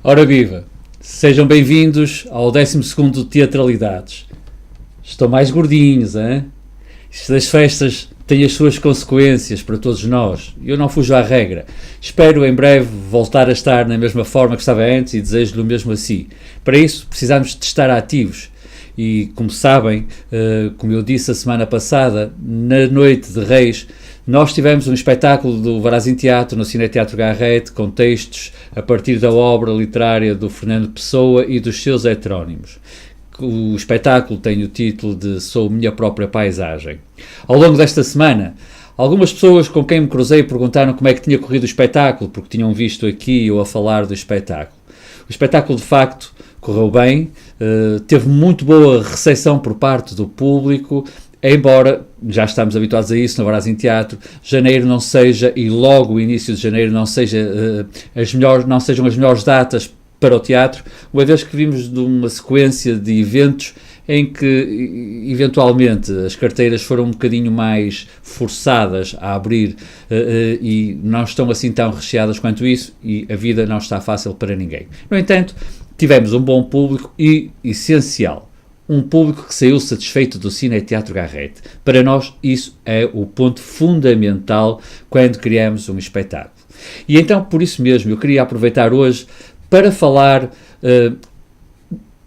Ora viva, sejam bem-vindos ao 12º Teatralidades. Estão mais gordinhos, hein? Isto das festas tem as suas consequências para todos nós. Eu não fujo à regra. Espero em breve voltar a estar na mesma forma que estava antes e desejo-lhe o mesmo assim. Para isso precisamos de estar ativos. E como sabem, como eu disse a semana passada, na Noite de Reis, nós tivemos um espetáculo do Varazim Teatro no Cineteatro Garrett, com textos a partir da obra literária do Fernando Pessoa e dos seus heterónimos. O espetáculo tem o título de Sou Minha Própria Paisagem. Ao longo desta semana, algumas pessoas com quem me cruzei perguntaram como é que tinha corrido o espetáculo, porque tinham visto aqui eu a falar do espetáculo. O espetáculo, de facto, correu bem, teve muito boa recepção por parte do público, embora, já estamos habituados a isso no Varazim Teatro, janeiro não seja, e logo o início de janeiro não sejam as melhores datas para o teatro, uma vez que vimos de uma sequência de eventos em que, eventualmente, as carteiras foram um bocadinho mais forçadas a abrir e não estão assim tão recheadas quanto isso, e a vida não está fácil para ninguém. No entanto, tivemos um bom público e, essencial, um público que saiu satisfeito do Cineteatro Garrett. Para nós, isso é o ponto fundamental quando criamos um espetáculo. E então, por isso mesmo, eu queria aproveitar hoje para falar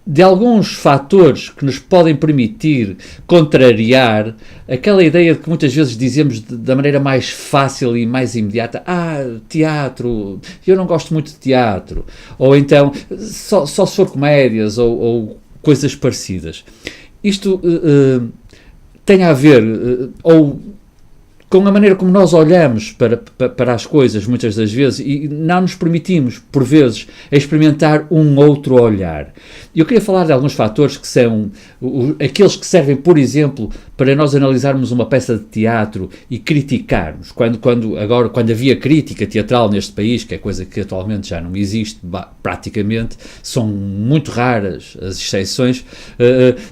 de alguns fatores que nos podem permitir contrariar aquela ideia de que muitas vezes dizemos da maneira mais fácil e mais imediata: teatro, eu não gosto muito de teatro, ou então só se for comédias ou coisas parecidas. Isto tem a ver ou com a maneira como nós olhamos para as coisas, muitas das vezes, e não nos permitimos, por vezes, experimentar um outro olhar. Eu queria falar de alguns fatores que são aqueles que servem, por exemplo, para nós analisarmos uma peça de teatro e criticarmos. Quando havia crítica teatral neste país, que é coisa que atualmente já não existe, praticamente, são muito raras as exceções,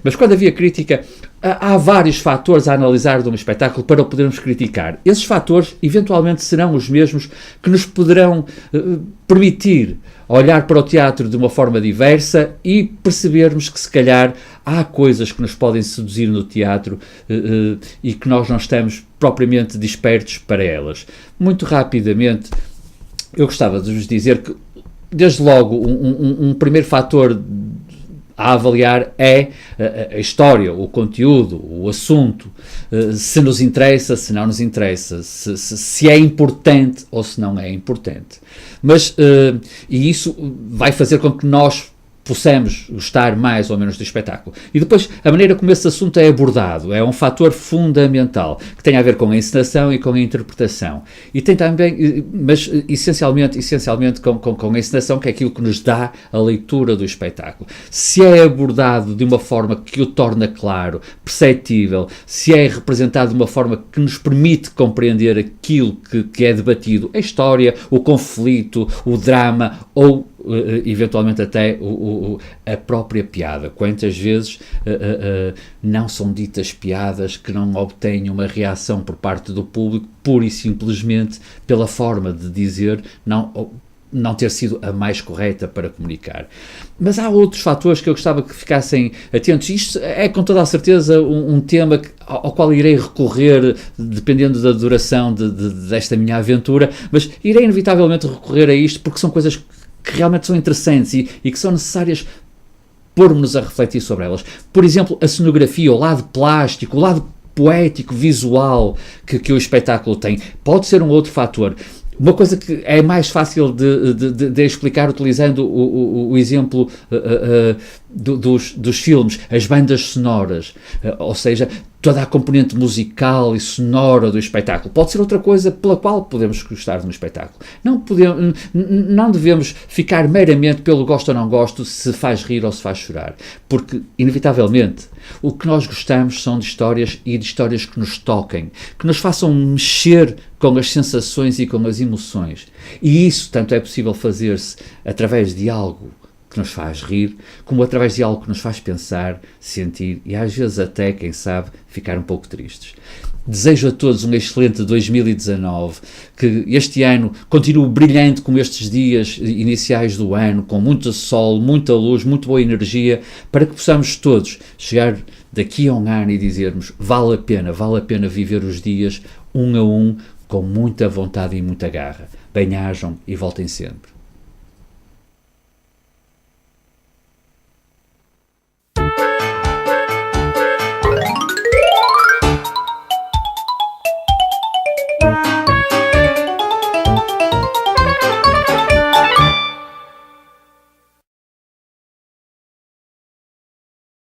mas quando havia crítica, há vários fatores a analisar de um espetáculo para o podermos criticar. Esses fatores, eventualmente, serão os mesmos que nos poderão permitir olhar para o teatro de uma forma diversa e percebermos que, se calhar, há coisas que nos podem seduzir no teatro e que nós não estamos propriamente despertos para elas. Muito rapidamente, eu gostava de vos dizer que, desde logo, um primeiro fator a avaliar é a história, o conteúdo, o assunto, se nos interessa, se não nos interessa, se é importante ou se não é importante. Mas, e isso vai fazer com que nós possamos gostar mais ou menos do espetáculo. E depois, a maneira como esse assunto é abordado é um fator fundamental, que tem a ver com a encenação e com a interpretação. E tem também, mas essencialmente com a encenação, que é aquilo que nos dá a leitura do espetáculo. Se é abordado de uma forma que o torna claro, perceptível, se é representado de uma forma que nos permite compreender aquilo que é debatido, a história, o conflito, o drama ou eventualmente até a própria piada. Quantas vezes não são ditas piadas que não obtêm uma reação por parte do público, pura e simplesmente pela forma de dizer, não ter sido a mais correta para comunicar. Mas há outros fatores que eu gostava que ficassem atentos. Isto é com toda a certeza um tema ao qual irei recorrer, dependendo da duração desta minha aventura, mas irei inevitavelmente recorrer a isto porque são coisas que realmente são interessantes e que são necessárias pormos-nos a refletir sobre elas. Por exemplo, a cenografia, o lado plástico, o lado poético, visual que o espetáculo tem. Pode ser um outro fator. Uma coisa que é mais fácil de explicar utilizando o exemplo dos filmes, as bandas sonoras, ou seja, toda a componente musical e sonora do espetáculo. Pode ser outra coisa pela qual podemos gostar de um espetáculo. Não devemos ficar meramente pelo gosto ou não gosto, se faz rir ou se faz chorar, porque, inevitavelmente, o que nós gostamos são de histórias e de histórias que nos toquem, que nos façam mexer com as sensações e com as emoções. E isso tanto é possível fazer-se através de algo que nos faz rir, como através de algo que nos faz pensar, sentir e às vezes até, quem sabe, ficar um pouco tristes. Desejo a todos um excelente 2019, que este ano continue brilhante como estes dias iniciais do ano, com muito sol, muita luz, muito boa energia, para que possamos todos chegar daqui a um ano e dizermos vale a pena viver os dias um a um, com muita vontade e muita garra. Bem-ajam e voltem sempre.